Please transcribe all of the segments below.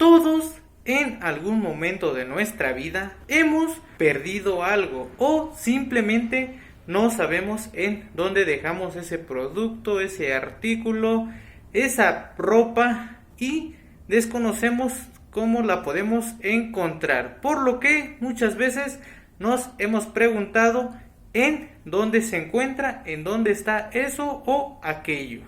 Todos en algún momento de nuestra vida hemos perdido algo o simplemente no sabemos en dónde dejamos ese producto, ese artículo, esa ropa y desconocemos cómo la podemos encontrar. Por lo que muchas veces nos hemos preguntado en dónde se encuentra, en dónde está eso o aquello.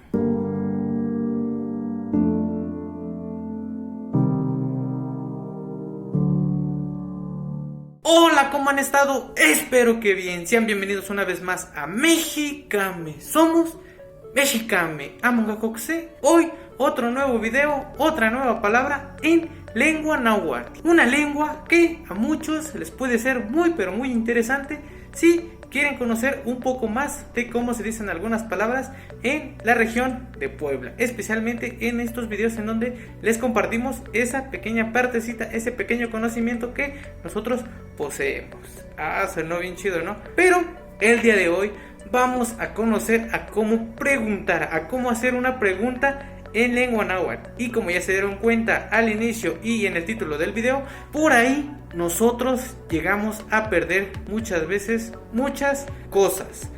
Hola, ¿cómo han estado? Espero que bien. Sean bienvenidos una vez más a Mexicame. Somos Mexicame Amongacoxe. Hoy otro nuevo video, otra nueva palabra en lengua náhuatl. Una lengua que a muchos les puede ser muy pero muy interesante si quieren conocer un poco más de cómo se dicen algunas palabras en la región de Puebla, especialmente en estos videos en donde les compartimos esa pequeña partecita, ese pequeño conocimiento que nosotros poseemos. Sonó bien chido, ¿no? Pero el día de hoy vamos a conocer a cómo preguntar, a cómo hacer una pregunta en lengua náhuatl. Y como ya se dieron cuenta al inicio y en el título del video, por ahí nosotros llegamos a perder muchas veces muchas cosas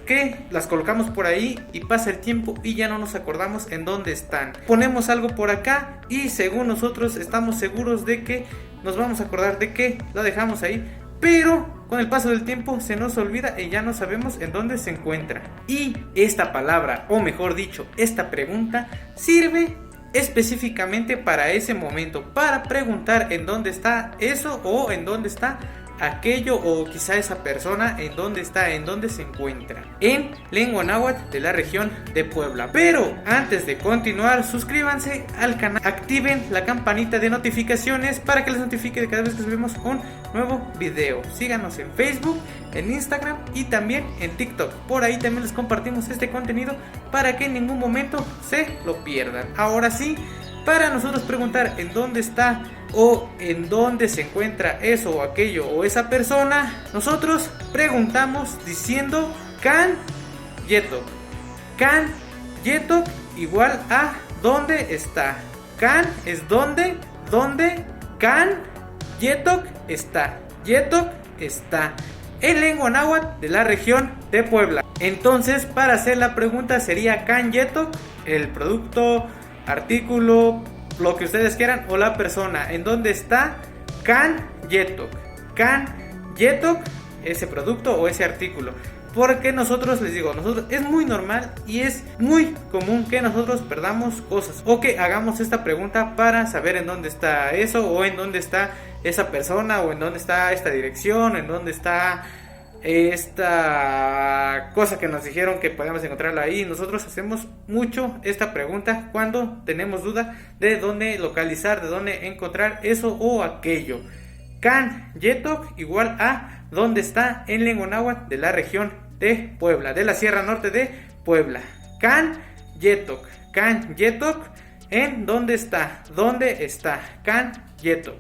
que las colocamos por ahí y pasa el tiempo y ya no nos acordamos en dónde están. Ponemos algo por acá y según nosotros estamos seguros de que nos vamos a acordar de que lo dejamos ahí, pero con el paso del tiempo se nos olvida y ya no sabemos en dónde se encuentra. Y esta palabra, o mejor dicho, esta pregunta sirve específicamente para ese momento, para preguntar en dónde está eso o en dónde está aquello o quizá esa persona, en dónde está, en dónde se encuentra en lengua náhuatl de la región de Puebla. Pero antes de continuar, suscríbanse al canal, activen la campanita de notificaciones para que les notifique de cada vez que subimos un nuevo video. Síganos en Facebook, en Instagram y también en TikTok. Por ahí también les compartimos este contenido para que en ningún momento se lo pierdan. Ahora sí, para nosotros preguntar en dónde está o en dónde se encuentra eso o aquello o esa persona, nosotros preguntamos diciendo Can Yetok. Can Yetok igual a ¿dónde está? Can es dónde, Can Yetok está. Yetok está en lengua náhuatl de la región de Puebla. Entonces, para hacer la pregunta sería Can Yetok, el producto, artículo, lo que ustedes quieran, o la persona, ¿en dónde está? Can Yetok. Can Yetok, ese producto o ese artículo. Porque nosotros, les digo, nosotros es muy normal y es muy común que nosotros perdamos cosas o que hagamos esta pregunta para saber en dónde está eso o en dónde está esa persona o en dónde está esta dirección, en dónde está esta cosa que nos dijeron que podemos encontrarla ahí. Nosotros hacemos mucho esta pregunta cuando tenemos duda de dónde localizar, de dónde encontrar eso o aquello. Can Yetok igual a dónde está en lengua náhuatl de la región de Puebla, de la Sierra Norte de Puebla. Can Yetok. Can Yetok en dónde está, Can Yetok.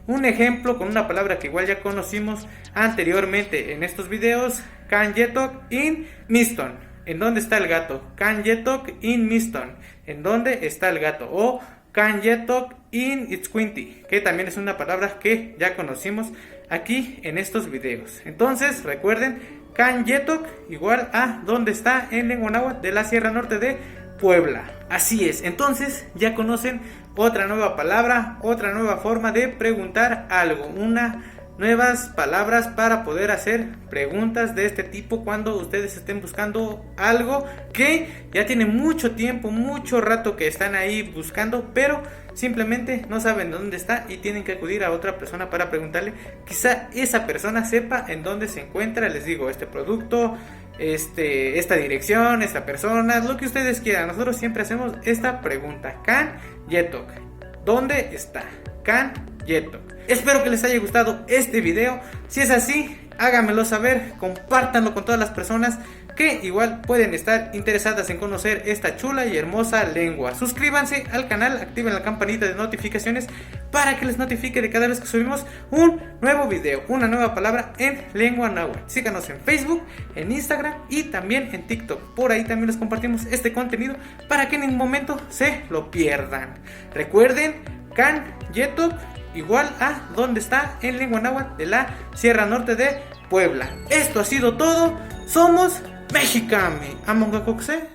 Un ejemplo con una palabra que igual ya conocimos anteriormente en estos videos, Can Yetok in Miston. ¿En dónde está el gato? Can Yetok in Miston. ¿En dónde está el gato? O Can Yetok in Itzcuinti, que también es una palabra que ya conocimos aquí en estos videos. Entonces recuerden, Can Yetok igual a ¿dónde está? En lengua náhuatl de la Sierra Norte de Puebla. Así es, entonces ya conocen otra nueva palabra, otra nueva forma de preguntar algo, nuevas palabras para poder hacer preguntas de este tipo cuando ustedes estén buscando algo que ya tiene mucho tiempo, mucho rato que están ahí buscando, pero simplemente no saben dónde está y tienen que acudir a otra persona para preguntarle. Quizá esa persona sepa en dónde se encuentra, les digo, este producto, esta dirección, esta persona, lo que ustedes quieran. Nosotros siempre hacemos esta pregunta: Can Yetok, ¿dónde está? Can Yetok. Espero que les haya gustado este video. Si es así, háganmelo saber, compártanlo con todas las personas que igual pueden estar interesadas en conocer esta chula y hermosa lengua. Suscríbanse al canal, activen la campanita de notificaciones para que les notifique de cada vez que subimos un nuevo video, una nueva palabra en lengua náhuatl. Síganos en Facebook, en Instagram y también en TikTok. Por ahí también les compartimos este contenido para que en ningún momento se lo pierdan. Recuerden, Can Yetok, igual a donde está en lengua náhuatl de la Sierra Norte de Puebla. Esto ha sido todo. Somos Mexicame. Amongacoxe.